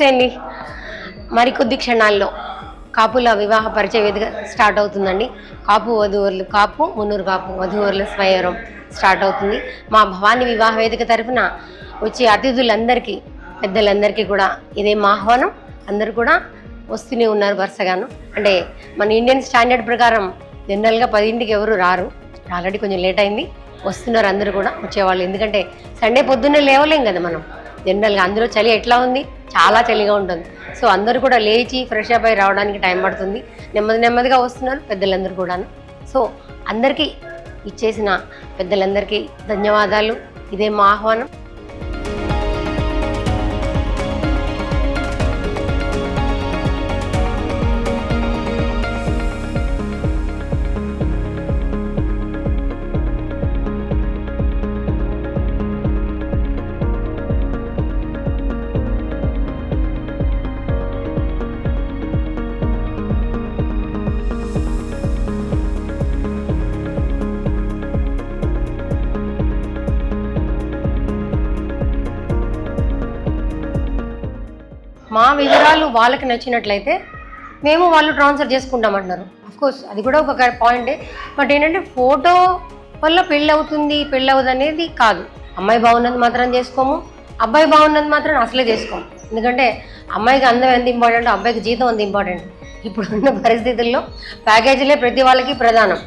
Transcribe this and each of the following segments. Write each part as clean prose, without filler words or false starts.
నమస్తే అండి. మరికొద్ది క్షణాల్లో కాపుల వివాహ పరిచయ వేదిక స్టార్ట్ అవుతుందండి. కాపు మున్నూరు కాపు వధూవరుల స్వయంవరం స్టార్ట్ అవుతుంది. మా భవానీ వివాహ వేదిక తరఫున వచ్చే అతిథులందరికీ, పెద్దలందరికీ కూడా ఇదే మా ఆహ్వానం. అందరూ కూడా వస్తూనే ఉన్నారు వరుసగాను. అంటే మన ఇండియన్ స్టాండర్డ్ ప్రకారం జనరల్గా 10ంటికి ఎవరు రారు. ఆల్రెడీ కొంచెం లేట్ అయింది, వస్తున్నారు అందరూ కూడా వచ్చేవాళ్ళు. ఎందుకంటే సండే పొద్దున్నే లేవలేం కదా మనం. జనరల్గా అందులో చలి ఎట్లా ఉంది, చాలా చలిగా ఉంటుంది. సో అందరూ కూడా లేచి ఫ్రెష్ అప్ అయి రావడానికి టైం పడుతుంది. నెమ్మదిగా వస్తున్నారు పెద్దలందరూ కూడాను. సో అందరికీ ఇచ్చేసిన పెద్దలందరికీ ధన్యవాదాలు. ఇదే మా ఆహ్వానం. మా వివరాలు వాళ్ళకి నచ్చినట్లయితే మేము వాళ్ళు ట్రాన్స్ఫర్ చేసుకుంటామంటున్నారు. అఫ్కోర్స్ అది కూడా ఒక పాయింటే. బట్ ఏంటంటే ఫోటో వల్ల పెళ్ళి అవుతుంది అనేది కాదు. అమ్మాయి బాగున్నది మాత్రం చేసుకోము, అబ్బాయి బాగున్నది మాత్రం అసలే చేసుకోము. ఎందుకంటే అమ్మాయికి అందం ఎంత ఇంపార్టెంట్, అబ్బాయికి జీతం అంత ఇంపార్టెంట్. ఇప్పుడున్న పరిస్థితుల్లో ప్యాకేజీలే ప్రతి వాళ్ళకి ప్రధానం.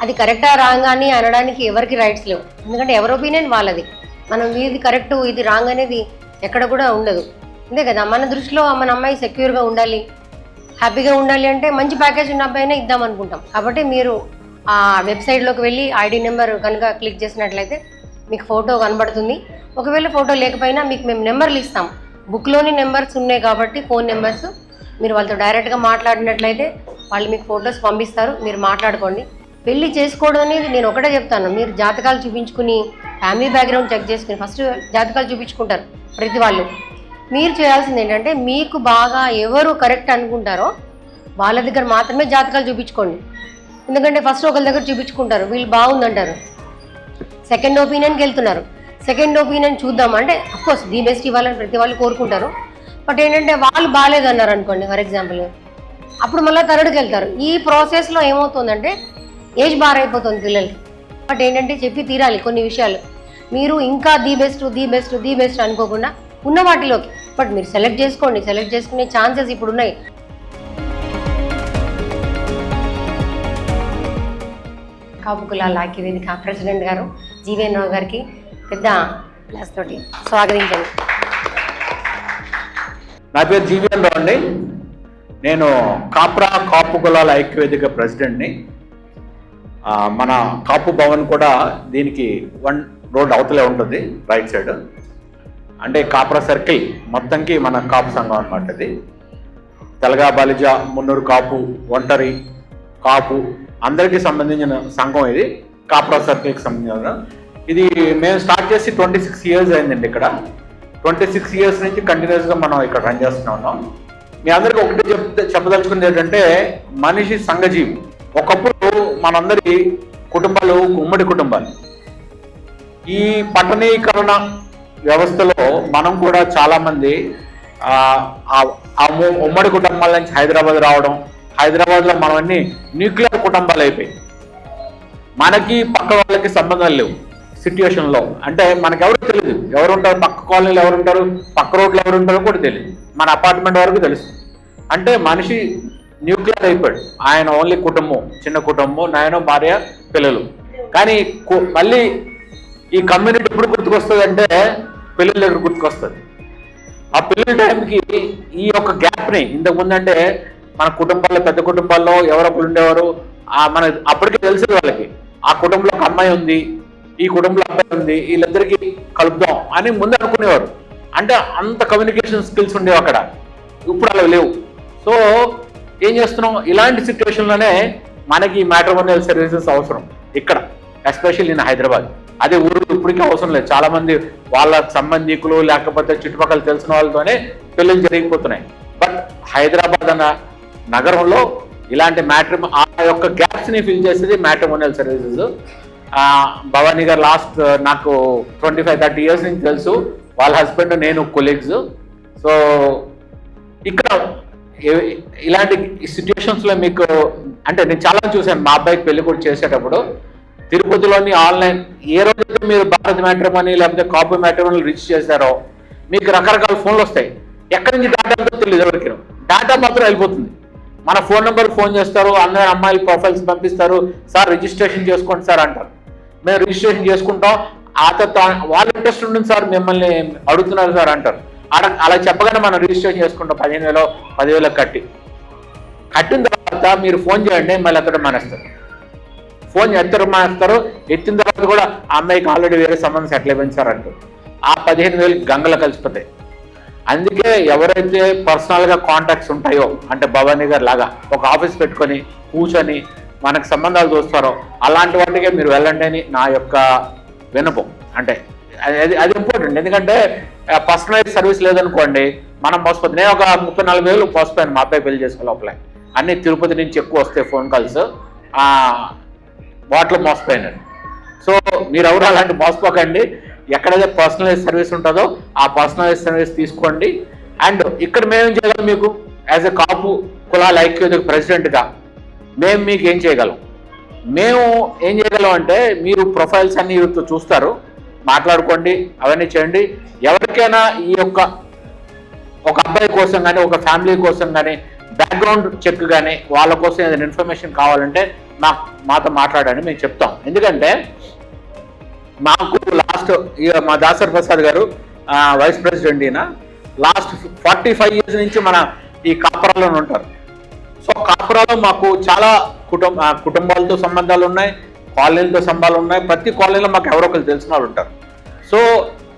అది కరెక్టా రాంగ్ అని అనడానికి ఎవరికి రైట్స్ లేవు. ఎందుకంటే ఎవరి ఒపీనియన్ వాళ్ళది. మనం ఇది కరెక్టు ఇది రాంగ్ అనేది ఎక్కడ కూడా ఉండదు. అంతే కదా. మన దృష్టిలో మన అమ్మాయి సెక్యూర్గా ఉండాలి, హ్యాపీగా ఉండాలి అంటే మంచి ప్యాకేజ్ ఉన్న అబ్బాయినే ఇద్దాం అనుకుంటాం. కాబట్టి మీరు ఆ వెబ్సైట్లోకి వెళ్ళి ఐడి నెంబర్ కనుక క్లిక్ చేసినట్లయితే మీకు ఫోటో కనబడుతుంది. ఒకవేళ ఫోటో లేకపోయినా మీకు మేము నెంబర్లు ఇస్తాం. బుక్లోని నెంబర్స్ ఉన్నాయి కాబట్టి ఫోన్ నెంబర్స్, మీరు వాళ్ళతో డైరెక్ట్గా మాట్లాడినట్లయితే వాళ్ళు మీకు ఫొటోస్ పంపిస్తారు. మీరు మాట్లాడుకోండి. పెళ్ళి చేసుకోవడం అనేది నేను ఒకటే చెప్తాను, మీరు జాతకాలు చూపించుకుని ఫ్యామిలీ బ్యాక్గ్రౌండ్ చెక్ చేసుకుని ఫస్ట్ జాతకాలు చూపించుకుంటారు ప్రతి వాళ్ళు. మీరు చేయాల్సింది ఏంటంటే మీకు బాగా ఎవరు కరెక్ట్ అనుకుంటారో వాళ్ళ దగ్గర మాత్రమే జాతకాలు చూపించుకోండి. ఎందుకంటే ఫస్ట్ ఒకరి దగ్గర చూపించుకుంటారు, వీళ్ళు బాగుందంటారు, సెకండ్ ఒపీనియన్కి వెళ్తున్నారు. సెకండ్ ఒపీనియన్ చూద్దాం అంటే అఫ్కోర్స్ ది బెస్ట్ ఇవ్వాలని ప్రతి వాళ్ళు కోరుకుంటారు. బట్ ఏంటంటే వాళ్ళు బాగాలేదన్నారు అనుకోండి ఫర్ ఎగ్జాంపుల్, అప్పుడు మళ్ళీ థర్డ్కి వెళ్తారు. ఈ ప్రాసెస్లో ఏమవుతుందంటే ఏజ్ బార్ అయిపోతుంది పిల్లలకి. బట్ ఏంటంటే చెప్పి తీరాలి కొన్ని విషయాలు. మీరు ఇంకా ది బెస్ట్ అనుకోకుండా ఉన్న వాటిలోకి బట్ మీరు సెలెక్ట్ చేసుకోండి. సెలెక్ట్ చేసుకునే ఛాన్సెస్ ఇప్పుడు ఉన్నాయి. కాపు కులాల ఐక్య వేదిక ప్రెసిడెంట్ గారు జీవన్ రావు గారికి పెద్ద క్లాస్ తోటి స్వాగతించండి. నా పేరు జీవన్ రావు అండి. నేను కాపు కులాల ఐక్య వేదిక ప్రెసిడెంట్ని. మన కాపు భవన్ కూడా దీనికి 1 రోడ్ అవతలే ఉంటుంది, రైట్ సైడ్. అంటే కాపుర సర్కిల్ మొత్తంకి మన కాపు సంఘం అనమాట. ఇది తెలగా, బలిజ, మున్నూరు కాపు, ఒంటరి కాపు అందరికీ సంబంధించిన సంఘం. ఇది కాపుర సర్కిల్కి సంబంధించిన. ఇది మేము స్టార్ట్ చేసి 26 ఇయర్స్ అయిందండి. ఇక్కడ 26 ఇయర్స్ నుంచి కంటిన్యూస్గా మనం ఇక్కడ రన్ చేస్తూనే ఉన్నాం. మీ అందరికీ ఒకటి చెప్పదలుచుకునేది ఏంటంటే మనిషి సంఘజీవి. ఒకప్పుడు మనందరి కుటుంబాలు ఉమ్మడి కుటుంబాలు. ఈ పట్టణీకరణ వ్యవస్థలో మనం కూడా చాలామంది ఉమ్మడి కుటుంబాల నుంచి హైదరాబాద్ రావడం, హైదరాబాద్లో మనం అన్ని న్యూక్లియర్ కుటుంబాలు అయిపోయి మనకి పక్క వాళ్ళకి సంబంధాలు లేవు సిట్యుయేషన్లో. అంటే మనకు ఎవరు తెలియదు, ఎవరు ఉంటారు పక్క కాలనీలో, ఎవరు ఉంటారు పక్క రోడ్లు, ఎవరు ఉంటారో కూడా తెలియదు. మన అపార్ట్మెంట్ వరకు తెలుసు. అంటే మనిషి న్యూక్లియర్ అయిపోయాడు. ఆయన ఓన్లీ కుటుంబం, చిన్న కుటుంబం, నాయన, భార్య, పిల్లలు. కానీ మళ్ళీ ఈ కమ్యూనిటీ ఎప్పుడు గుర్తుకొస్తుంది అంటే పిల్లల దగ్గర గుర్తుకొస్తుంది. ఆ పిల్లల టైంకి ఈ యొక్క గ్యాప్ని ఇంతకుముందు అంటే మన కుటుంబాల్లో, పెద్ద కుటుంబాల్లో ఎవరొకరు ఉండేవారు. మన అప్పటికే తెలిసేది వాళ్ళకి ఆ కుటుంబంలో ఒక అమ్మాయి ఉంది, ఈ కుటుంబంలో అబ్బాయి ఉంది, వీళ్ళిద్దరికి కలుపుదాం అని ముందు అనుకునేవారు. అంటే అంత కమ్యూనికేషన్ స్కిల్స్ ఉండేవి అక్కడ. ఇప్పుడు అలా లేవు. సో ఏం చేస్తున్నాం, ఇలాంటి సిచ్యువేషన్లోనే మనకి మ్యాట్రిమోనియల్ సర్వీసెస్ అవసరం ఇక్కడ, ఎస్పెషల్లీ ఇన్ హైదరాబాద్. అదే ఊరు ఇప్పటికీ అవసరం లేదు. చాలా మంది వాళ్ళ సంబంధికులు లేకపోతే చుట్టుపక్కల తెలిసిన వాళ్ళతోనే పెళ్ళిళ్ళు జరిగిపోతున్నాయి. బట్ హైదరాబాద్ అన్న నగరంలో ఇలాంటి ఆ యొక్క గ్యాప్స్ ని ఫిల్ చేసేది మ్యాట్రిమోనియల్ సర్వీసెస్. భవానీ గారు లాస్ట్ నాకు 25-30 ఇయర్స్ నుంచి తెలుసు. వాళ్ళ హస్బెండ్ నేను కొలీగ్స్. సో ఇక్కడ ఇలాంటి సిచ్యుయేషన్స్లో మీకు అంటే నేను చాలా చూశాను. మా అబ్బాయికి పెళ్లి కూడా చేసేటప్పుడు తిరుపతిలోని ఆన్లైన్ ఏ రోజైతే మీరు భారత్ మ్యాట్రిమోనీ లేకపోతే కాపీ మ్యాట్రిమోనీ రిజిస్టర్ చేశారో మీకు రకరకాల ఫోన్లు వస్తాయి. ఎక్కడి నుంచి డేటా అంతా తెలియదు ఎవరికి, డేటా మాత్రం వెళ్ళిపోతుంది. మన ఫోన్ నెంబర్కి ఫోన్ చేస్తారు, అందరు అమ్మాయిల ప్రొఫైల్స్ పంపిస్తారు, సార్ రిజిస్ట్రేషన్ చేసుకోండి సార్ అంటారు. మేము రిజిస్ట్రేషన్ చేసుకుంటాం, ఆ తర్వాత వాళ్ళ ఇంట్రెస్ట్ ఉంటుంది సార్ మిమ్మల్ని అడుగుతున్నారు సార్ అంటారు. అలా చెప్పగానే మనం రిజిస్ట్రేషన్ చేసుకుంటాం 15,000 10,000 కట్టిన తర్వాత మీరు ఫోన్ చేయండి, మళ్ళీ ఎత్తడం మానేస్తారు. ఫోన్ ఎత్తడం మానేస్తారు. ఎత్తిన తర్వాత కూడా ఆ అమ్మాయికి ఆల్రెడీ వేరే సంబంధం సెటిల్ అయిపోయింది సార్ అంటారు. ఆ 15,000 గంగలో కలిసిపోతాయి. అందుకే ఎవరైతే పర్సనల్గా కాంటాక్ట్స్ ఉంటాయో అంటే భవానీ గారు లాగా ఒక ఆఫీస్ పెట్టుకొని కూర్చొని మనకు సంబంధాలు చూస్తారో అలాంటి వాటికే మీరు వెళ్ళండి అని నా యొక్క వినపం. అంటే అది ఇంపార్టెంట్. ఎందుకంటే పర్సనలైజ్ సర్వీస్ లేదనుకోండి మనం మోసపోతుంది. నేను ఒక 34,000 మోసపోయాను మా అబ్బాయి పెళ్లి చేసుకో లోపలే. అన్ని తిరుపతి నుంచి ఎక్కువ వస్తాయి ఫోన్ కాల్స్, వాటిలో మోసపోయినాను. సో మీరు ఎవరు అలాంటి మోసపోకండి. ఎక్కడైతే పర్సనలైజ్ సర్వీస్ ఉంటుందో ఆ పర్సనలైజ్ సర్వీస్ తీసుకోండి. అండ్ ఇక్కడ మేమేం చేయగలం మీకు యాజ్ ఎ కాపు కులాల ఐక్యత ప్రెసిడెంట్గా మేము మీకు ఏం చేయగలం? మేము ఏం చేయగలం అంటే మీరు ప్రొఫైల్స్ అన్ని చూస్తారు, మాట్లాడుకోండి, అవన్నీ చేయండి. ఎవరికైనా ఈ యొక్క ఒక అబ్బాయి కోసం కానీ ఒక ఫ్యామిలీ కోసం కానీ బ్యాక్గ్రౌండ్ చెక్ కానీ వాళ్ళ కోసం ఏదైనా ఇన్ఫర్మేషన్ కావాలంటే మాతో మాట్లాడండి, మేము చెప్తాం. ఎందుకంటే మాకు లాస్ట్ మా దాసర్ ప్రసాద్ గారు వైస్ ప్రెసిడెంట్ ఈయన లాస్ట్ 45 years నుంచి మన ఈ కాపురాలోనే ఉంటారు. సో కాపురాలో మాకు చాలా కుటుంబాలతో సంబంధాలు ఉన్నాయి, కాలనీలతో సంబంధాలు ఉన్నాయి. ప్రతి కాలనీలో మాకు ఎవరో ఒకరు తెలిసిన వాళ్ళు ఉంటారు. సో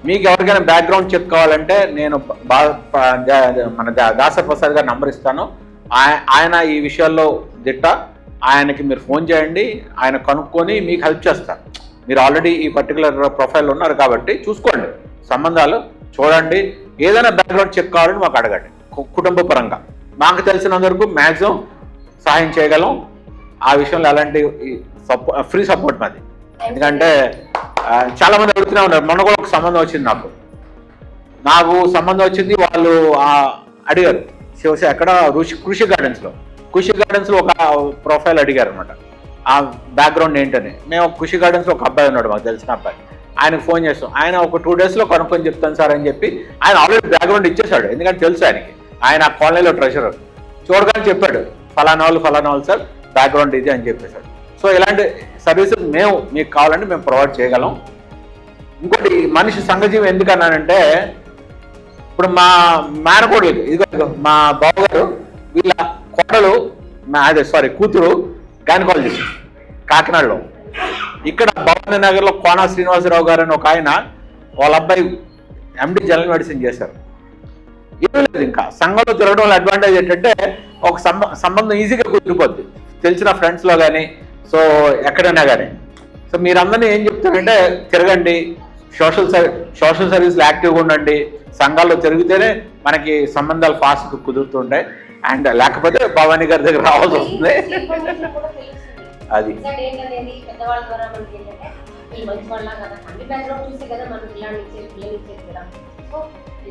మీకు ఎవరికైనా బ్యాక్గ్రౌండ్ చెక్ కావాలంటే నేను మన దాసర్ ప్రసాద్ గారి నంబర్ ఇస్తాను. ఆయన ఈ విషయాల్లో దిట్ట. ఆయనకి మీరు ఫోన్ చేయండి, ఆయన కనుక్కొని మీకు హెల్ప్ చేస్తారు. మీరు ఆల్రెడీ ఈ పర్టికులర్ ప్రొఫైల్ ఉన్నారు కాబట్టి చూసుకోండి, సంబంధాలు చూడండి. ఏదైనా బ్యాక్గ్రౌండ్ చెక్ కావాలని మాకు అడగండి. కుటుంబ పరంగా మాకు తెలిసినంత వరకు మ్యాక్సిమం సహాయం చేయగలం. ఆ విషయంలో అలాంటి ఫ్రీ సపోర్ట్ మాది. ఎందుకంటే చాలా మంది అడుగుతూనే ఉన్నారు. మొన్న కూడా ఒక సంబంధం వచ్చింది నాకు సంబంధం వచ్చింది. వాళ్ళు అడిగారు శివసేన ఎక్కడ కృషి గార్డెన్స్లో ఒక ప్రొఫైల్ అడిగారు అనమాట. ఆ బ్యాక్గ్రౌండ్ ఏంటని. మేము కృషి గార్డెన్స్లో ఒక అబ్బాయి ఉన్నాడు మాకు తెలిసిన అబ్బాయి, ఆయనకు ఫోన్ చేస్తాం. ఆయన ఒక 2 daysలో కనుక్కొని చెప్తాను సార్ అని చెప్పి ఆయన ఆల్రెడీ బ్యాక్గ్రౌండ్ ఇచ్చేసాడు. ఎందుకంటే తెలుసు ఆయనకి, ఆయన ఆ కాలనీలో ట్రెజరర్. చూడగానే చెప్పాడు ఫలానా వాళ్ళు సార్ బ్యాక్గ్రౌండ్ ఇది అని చెప్పేశాడు. సో ఇలాంటి సర్వీసెస్ మీకు కావాలంటే మేము ప్రొవైడ్ చేయగలం. ఇంకోటి మనిషి సంఘజీవి ఎందుకన్నానంటే ఇప్పుడు మా మేనకోడలకి ఇదిగో మా బావగారు వీళ్ళ కోడలు కూతురు గైనకాలజిస్ట్ కాకినాడలో. ఇక్కడ భవానీ నగర్లో కోనా శ్రీనివాసరావు గారు అని ఒక ఆయన వాళ్ళ అబ్బాయి MD జనరల్ మెడిసిన్ చేశారు. ఏమీ లేదు, ఇంకా సంఘంలో తిరగడం వల్ల అడ్వాంటేజ్ ఏంటంటే ఒక సంబంధం ఈజీగా కుదిరిపోద్ది తెలిసిన ఫ్రెండ్స్లో కానీ, సో ఎక్కడైనా కానీ. సో మీరందరినీ ఏం చెప్తారంటే తిరగండి, సోషల్ సర్వీస్లో యాక్టివ్గా ఉండండి. సంఘాల్లో తిరిగితేనే మనకి సంబంధాలు ఫాస్ట్గా కుదురుతుంటాయి. అండ్ లేకపోతే భవానీ గారి దగ్గర రావాల్సి వస్తుంది. అది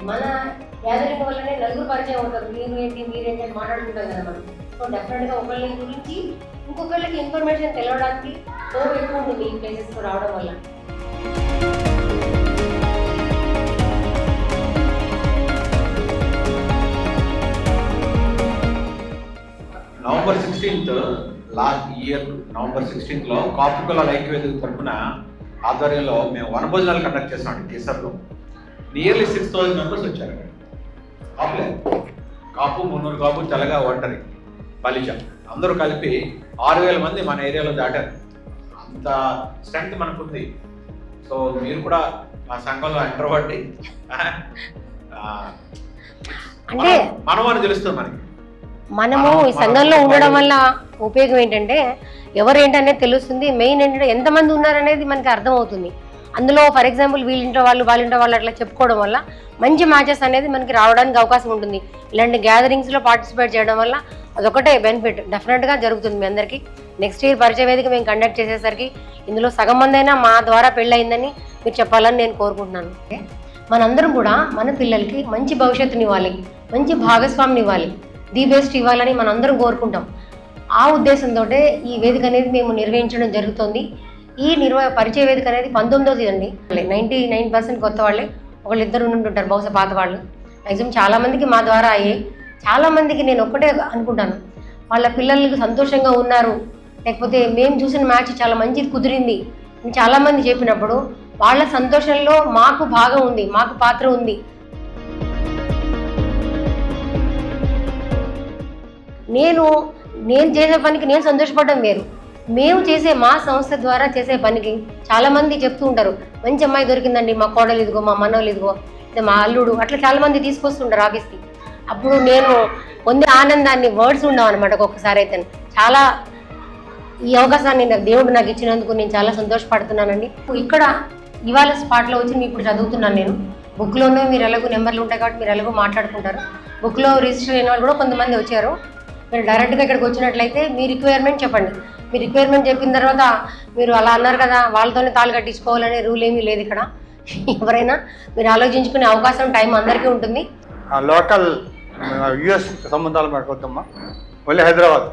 మన గ్యాదరింగ్ వల్లనే నలుగురు పరిచయం అవుతారు. మీరేంటి మాట్లాడుకుంటాం కదా మనం. సో డెఫినెట్గా ఒకళ్ళ గురించి ఇంకొకళ్ళకి ఇన్ఫర్మేషన్ తెలవడానికి ఎక్కువ ఉంటుంది ఈ ప్లేసెస్కి రావడం వల్ల. November 16th last year November 16th కాపు కులాల ఐక్యవేదిక తరఫున ఆధ్వర్యంలో మేము వనభోజనాలు కండక్ట్ చేస్తాం కేసర్లో. నియర్లీ 6,000 members వచ్చారు. కాపులే, కాపు, మున్నూరు కాపు, తెలగ, ఒంటరి, బలిజ అందరూ కలిపి 6,000 మంది మన ఏరియాలో దాటారు. అంత స్ట్రెంగ్త్ మనకుంది. సో మీరు కూడా మా సంఘంలో ఎంటర్ అవ్వండి. అంటే మనం అని తెలుస్తుంది మనకి. మనము ఈ సంఘంలో ఉండడం వల్ల ఉపయోగం ఏంటంటే ఎవరు ఏంటనేది తెలుస్తుంది. మెయిన్ ఏంటంటే ఎంతమంది ఉన్నారనేది మనకి అర్థమవుతుంది. అందులో ఫర్ ఎగ్జాంపుల్ వీళ్ళింట్లో వాళ్ళు అట్లా చెప్పుకోవడం వల్ల మంచి మ్యాచెస్ అనేది మనకి రావడానికి అవకాశం ఉంటుంది. ఇలాంటి గ్యాదరింగ్స్లో పార్టిసిపేట్ చేయడం వల్ల అదొకటే బెనిఫిట్ డెఫినెట్గా జరుగుతుంది మీ అందరికీ. నెక్స్ట్ ఇయర్ పరిచయ వేదిక మేము కండక్ట్ చేసేసరికి ఇందులో సగం మంది అయినా మా ద్వారా పెళ్ళయిందని మీరు చెప్పాలని నేను కోరుకుంటున్నాను. మనందరం కూడా మన పిల్లలకి మంచి భవిష్యత్తుని ఇవ్వాలి. మంచి భాగస్వామిని ఇవ్వాలి, ది బెస్ట్ ఇవ్వాలని మనందరం కోరుకుంటాం. ఆ ఉద్దేశంతో ఈ వేదిక అనేది మేము నిర్వహించడం జరుగుతుంది. ఈ పరిచయ వేదిక అనేది 19వ తేదీ అండి. 99% కొత్త వాళ్ళే, ఒకళ్ళిద్దరు ఉంటుంటారు బహుశా పాత వాళ్ళు. మ్యాక్సిమం చాలామందికి మా ద్వారా అయ్యాయి. చాలామందికి నేను ఒక్కటే అనుకుంటాను, వాళ్ళ పిల్లలకి సంతోషంగా ఉన్నారు, లేకపోతే మేము చూసిన మ్యాచ్ చాలా మంచిది కుదిరింది అని చాలామంది చెప్పినప్పుడు వాళ్ళ సంతోషంలో మాకు భాగం ఉంది, మాకు పాత్ర ఉంది. నేను చేసే పనికి నేను సంతోషపడడం వేరు, మేము చేసే మా సంస్థ ద్వారా చేసే పనికి చాలామంది చెప్తూ ఉంటారు, మంచి అమ్మాయి దొరికిందండి, మా కోడలు ఇదిగో, మా మనోళ్ళు ఇదిగో, మా అల్లుడు, అట్లా చాలామంది తీసుకొస్తుంటారు ఆఫీస్కి. అప్పుడు నేను పొందే ఆనందాన్ని వర్డ్స్ ఉండవు అనమాట. ఒక్కొక్కసారి అయితే చాలా ఈ అవకాశాన్ని దేవుడు నాకు ఇచ్చినందుకు నేను చాలా సంతోషపడుతున్నానండి. ఇక్కడ ఇవాళ స్పాట్లో వచ్చి మీకు ఇప్పుడు చదువుతున్నాను నేను. బుక్లోనే మీరు ఎలాగో నెంబర్లు ఉంటాయి కాబట్టి మీరు ఎలాగో మాట్లాడుకుంటారు. బుక్లో రిజిస్టర్ అయిన వాళ్ళు కూడా కొంతమంది వచ్చారు. మీరు డైరెక్ట్గా ఇక్కడికి వచ్చినట్లయితే మీ రిక్వైర్మెంట్ చెప్పండి. మీ రిక్వైర్మెంట్ చెప్పిన తర్వాత మీరు అలా అన్నారు కదా వాళ్ళతోనే తాళి కట్టించుకోవాలనే రూల్ ఏమీ లేదు ఇక్కడ. ఎవరైనా మీరు ఆలోచించుకునే అవకాశం, టైం అందరికీ ఉంటుంది. లోకల్ యుఎస్ సంబంధాలు మాట్లాడుతామా, ఓన్లీ హైదరాబాద్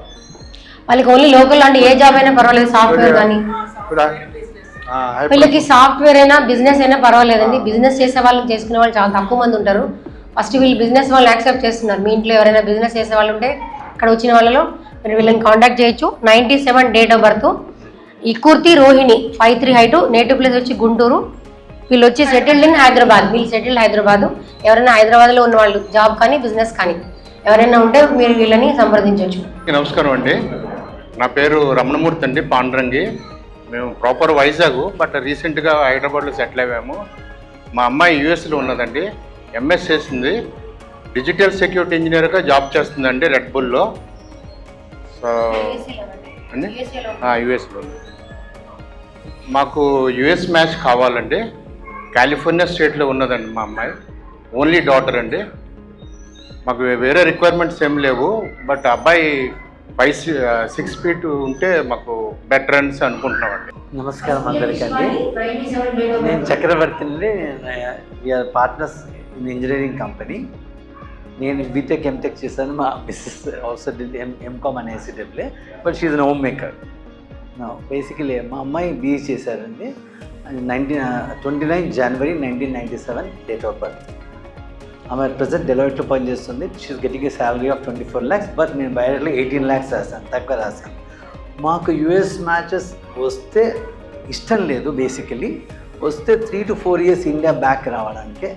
వాళ్ళకి ఓన్లీ లోకల్ అంటే ఏ జాబ్ అయినా పర్వాలేదు, సాఫ్ట్వేర్ కానీ వీళ్ళకి సాఫ్ట్వేర్ అయినా బిజినెస్ అయినా పర్వాలేదండి. బిజినెస్ చేసే వాళ్ళు చేసుకునే వాళ్ళు చాలా తక్కువ మంది ఉంటారు. ఫస్ట్ వీళ్ళు బిజినెస్ వాళ్ళు యాక్సెప్ట్ చేస్తున్నారు. మీ ఇంట్లో ఎవరైనా బిజినెస్ చేసే వాళ్ళు ఉంటే ఇక్కడ వచ్చిన వాళ్ళలో మీరు వీళ్ళని కాంటాక్ట్ చేయొచ్చు. 97 date of birth, Ikurthi Rohini, 5'3" height, native place వచ్చి గుంటూరు. వీళ్ళు వచ్చి సెటిల్డ్ ఇన్ హైదరాబాద్. వీళ్ళు సెటిల్డ్ హైదరాబాద్. ఎవరైనా హైదరాబాద్లో ఉన్న వాళ్ళు జాబ్ కానీ బిజినెస్ కానీ ఎవరైనా ఉంటే మీరు వీళ్ళని సంప్రదించవచ్చు. నమస్కారం అండి, నా పేరు రమణమూర్తి అండి, పాండ్రంగి. మేము ప్రాపర్ వైజాగ్, బట్ రీసెంట్గా హైదరాబాద్లో సెటిల్ అయ్యాము. మా అమ్మాయి యూఎస్లో ఉన్నదండి, ఎంఎస్ చేసింది, డిజిటల్ సెక్యూరిటీ ఇంజనీర్గా జాబ్ చేస్తుందండి రెడ్ బుల్లో. సో అండి యూఎస్లో మాకు యుఎస్ మ్యాచ్ కావాలండి. కాలిఫోర్నియా స్టేట్లో ఉన్నదండి మా అమ్మాయి, ఓన్లీ డాటర్ అండి. మాకు వేరే రిక్వైర్మెంట్స్ ఏం లేవు, బట్ అబ్బాయి 6 feet ఉంటే మాకు బెటర్ అనేసి అనుకుంటున్నామండి. నమస్కారం అందరికీ అండి, నేను చక్రవర్తిని. VR partners in engineering company. నేను బీటెక్ ఎంటెక్ చేశాను. మా missus also MCom and ACW, but she an homemaker. Basically మా అమ్మాయి బీఈ చేశారండి. 29 జనవరి 1997 డేట్ ఆఫ్ బర్త్. ఆమె ప్రజెంట్ డెలాయిట్లో పనిచేస్తుంది. She's getting a salary of 24 lakhs, but నేను బయటలో 18 lakhs రాశాను, తక్కువ రాశాను. మాకు యుఎస్ మ్యాచెస్ వస్తే ఇష్టం లేదు. బేసికలీ వస్తే 3 to 4 years ఇండియా బ్యాక్ రావడానికి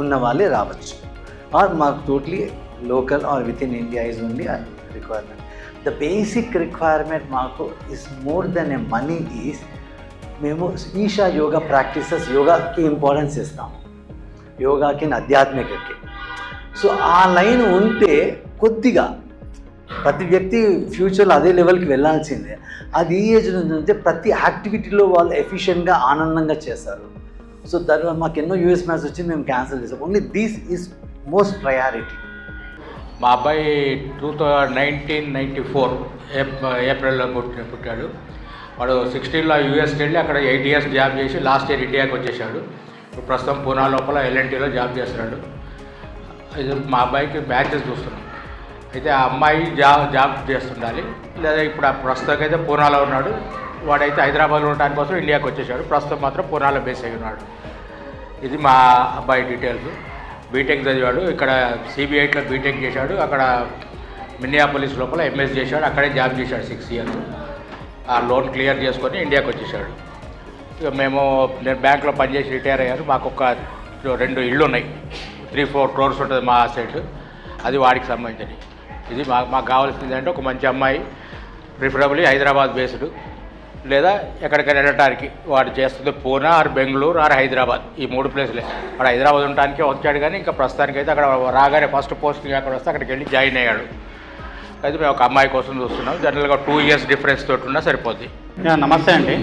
ఉన్న వాళ్ళే రావచ్చు, ఆర్ మాకు totally local or within India is only requirement. The basic requirement మాకు is more than a money is, మేము ఈషా యోగా ప్రాక్టీసెస్, యోగాకి ఇంపార్టెన్స్ ఇస్తాము, యోగాకి ఆధ్యాత్మికకి. సో ఆ లైన్ ఉంటే కొద్దిగా ప్రతి వ్యక్తి ఫ్యూచర్లో అదే లెవెల్కి వెళ్ళాల్సిందే. అది ఈ ఏజ్ నుంచి ఉంటే ప్రతి యాక్టివిటీలో వాళ్ళు ఎఫిషియెంట్గా ఆనందంగా చేస్తారు. సో దానివల్ల మాకు ఎన్నో యూఎస్ మ్యాచ్ వచ్చి మేము క్యాన్సిల్ చేసాం. Only this is most priority. మా అబ్బాయి 1994 ఏప్రిల్లో పుట్టాడు. వాడు 16లో యూఎస్కి వెళ్ళి అక్కడ 8 years జాబ్ చేసి లాస్ట్ ఇయర్ ఇండియాకి వచ్చేసాడు. ఇప్పుడు ప్రస్తుతం పూనా లోపల ఎల్ఎన్టీలో జాబ్ చేస్తున్నాడు. ఇది మా అబ్బాయికి మ్యాచెస్ చూస్తున్నాం. అయితే ఆ అమ్మాయి జాబ్ చేస్తుండాలి, లేదా ఇప్పుడు ప్రస్తుతం అయితే పూనాలో ఉన్నాడు. వాడైతే హైదరాబాద్లో ఉండడానికి కోసం ఇండియాకి వచ్చేసాడు. ప్రస్తుతం మాత్రం పూనాలో బేస్ అయి ఉన్నాడు. ఇది మా అబ్బాయి డీటెయిల్స్. బీటెక్ చదివాడు, ఇక్కడ సిబిఐట్లో బీటెక్ చేశాడు, అక్కడ మిన్నియాపోలిస్ లోపల ఎంఎస్ చేశాడు, అక్కడే జాబ్ చేశాడు 6 years. ఆ లోన్ క్లియర్ చేసుకొని ఇండియాకి వచ్చేసాడు. ఇక నేను బ్యాంక్లో పనిచేసి రిటైర్ అయ్యాను. మాకు ఒక 2 ఇళ్ళు ఉన్నాయి, 3-4 crores ఉంటుంది మా సైట్, అది వాడికి సంబంధించినవి. ఇది మాకు కావాల్సింది అంటే ఒక మంచి అమ్మాయి, ప్రిఫరబుల్లీ హైదరాబాద్ బేస్డ్, లేదా ఎక్కడికైనా వెళ్ళటానికి. వాడు చేస్తుంది పూనా ఆర్ బెంగళూరు ఆర్ హైదరాబాద్, ఈ 3 places. వాడు హైదరాబాద్ ఉండటానికే వచ్చాడు, కానీ ఇంకా ప్రస్తుతానికైతే అక్కడ రాగానే ఫస్ట్ పోస్టింగ్ అక్కడ వస్తే అక్కడికి వెళ్ళి జాయిన్ అయ్యాడు. అయితే మేము ఒక అమ్మాయి కోసం చూస్తున్నాం. జనరల్గా 2 years డిఫరెన్స్ తోటి ఉన్నా సరిపోద్ది. నమస్తే అండి,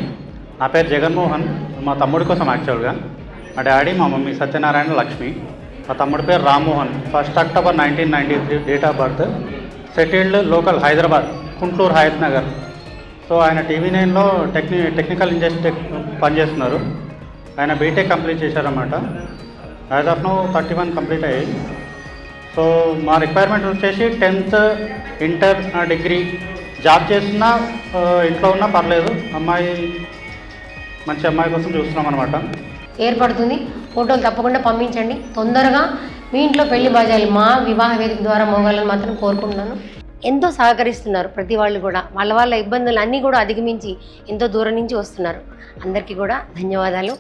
నా పేరు జగన్మోహన్. మా తమ్ముడి కోసం యాక్చువల్గా మా డాడీ, మా మమ్మీ సత్యనారాయణ లక్ష్మి. మా తమ్ముడి పేరు Rammohan. 1 October 1993 date of birth. Settled local Hyderabad, Kuntloor Hayath Nagar. So ఆయన TV9లో టెక్నికల్ ఇంజనీర్ పనిచేస్తున్నారు. ఆయన బీటెక్ కంప్లీట్ చేశారన్నమాట. యాజ్ ఆఫ్ నో 31 కంప్లీట్ అయ్యాయి. సో మా రిక్వైర్మెంట్ వచ్చేసి 10th ఇంటర్ డిగ్రీ జాబ్ చేస్తున్నా ఇంట్లో ఉన్నా పర్లేదు, అమ్మాయి మంచి అమ్మాయి కోసం చూస్తున్నాం అనమాట. ఏర్పడుతుంది. ఫోటోలు తప్పకుండా పంపించండి. తొందరగా మీ ఇంట్లో పెళ్లి బాజాలి మా వివాహ వేదిక ద్వారా మోగాలని మాత్రం కోరుకుంటున్నాను. ఎంతో సహకరిస్తున్నారు ప్రతి వాళ్ళు కూడా, వాళ్ళ ఇబ్బందులు అన్నీ కూడా అధిగమించి ఎంతో దూరం నుంచి వస్తున్నారు. అందరికీ కూడా ధన్యవాదాలు.